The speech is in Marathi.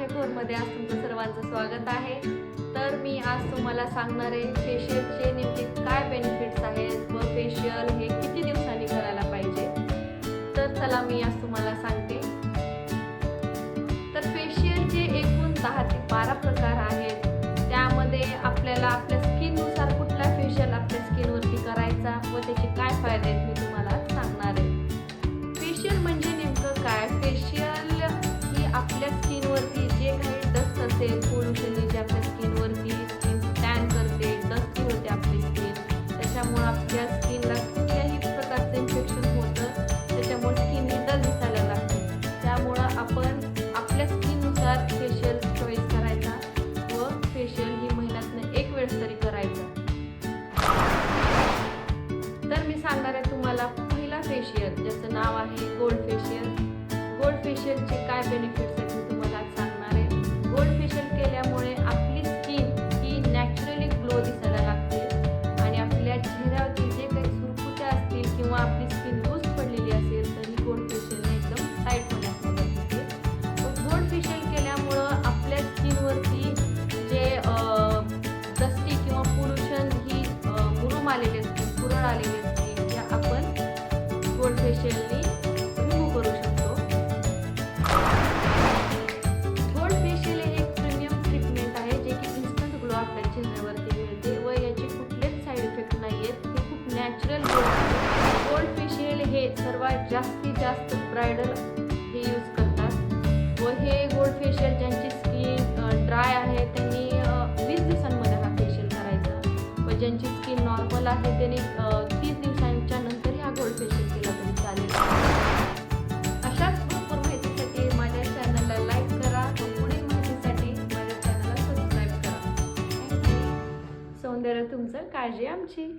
टूरमध्ये आज तुमचं सर्वांचं स्वागत आहे। तर मी आज तुम्हाला सांगणार आहे फेशियलचे नेमके काय बेनिफिट्स आहेत व फेशियल हे किती दिवसांनी करायला पाहिजे। तर चला मी आज तुम्हाला सांगते। तर फेशियलचे एकूण 10 ते 12 प्रकार आहेत। त्यामध्ये आपल्याला आपल्या स्किननुसार कुठला फेशियल आपल्या स्किनवरती करायचा व त्याचे काय फायदे आहेत मी तुम्हाला सांगणार आहे। फेशियल म्हणजे नेमकं काय? फेशियल ही आपल्या स्किनवरती जे काही डस्ट असेल, पोल्युशन जे आपल्या स्किनवरती स्किन टॅन करते, डस्टी होते आपली स्किन, त्याच्यामुळे आपल्या स्किनला कुठल्याही प्रकारचं इन्फेक्शन होतं, त्याच्यामुळे स्किन डल दिसायला लागते। त्यामुळं आपण आपल्या स्किननुसार फेशियल चॉईस करायचा व फेशियल ही महिन्यातून एक वेळेस तरी करायचा। तर मी सांगणार आहे तुम्हाला पहिला फेशियल, ज्याचं नाव आहे गोल्ड फेशियल। गोल्ड फेशियलचे काय बेनिफिट्स आहेत मी तुम्हाला आज सांगणार आहे। गोल्ड फेशियल केल्यामुळे आपली स्किन ही नॅचरली ग्लो दिसायला लागते आणि आपल्या चेहऱ्यावरती जे काही सुरकुत्या असतील किंवा आपली स्किन लूज पडलेली असेल तर ही गोल्ड फेशियलने एकदम टाईट होण्यास मदत होते। गोल्ड फेशियल केल्यामुळं आपल्या स्किनवरती जे डस्टी किंवा पोल्युशन ही मुरूम आलेले असतील, पुरळ आलेली असतील, हे आपण गोल्ड फेशियलने रिमूव्ह करू शकतो। गोल्ड फेशियल हे एक प्रीमियम ट्रीटमेंट आहे जे की इन्स्टंट ग्लो आपल्या चेहऱ्यावरती मिळते व याचे कुठलेच साईड इफेक्ट नाही आहेत। हे खूप नॅचरल ग्लो आहे। गोल्ड फेशियल हे सर्वात जास्तीत जास्त ब्रायडल हे यूज करतात व हे गोल्ड फेशियल ज्यांची स्किन ड्राय आहे त्यांनी 20 दिवसांमध्ये हा फेशियल करायचा व ज्यांची स्किन नॉर्मल आहे त्यांनी 30 दिवसांच्या नंतर हा गोल्ड फेशियल केला तरी चालेल। अशाच भरपूर माहितीसाठी माझ्या चॅनलला लाईक करा व पुढील माहितीसाठी माझ्या चॅनलला सबस्क्राईब करा। सौंदर्य तुमचं, काळजी आमची।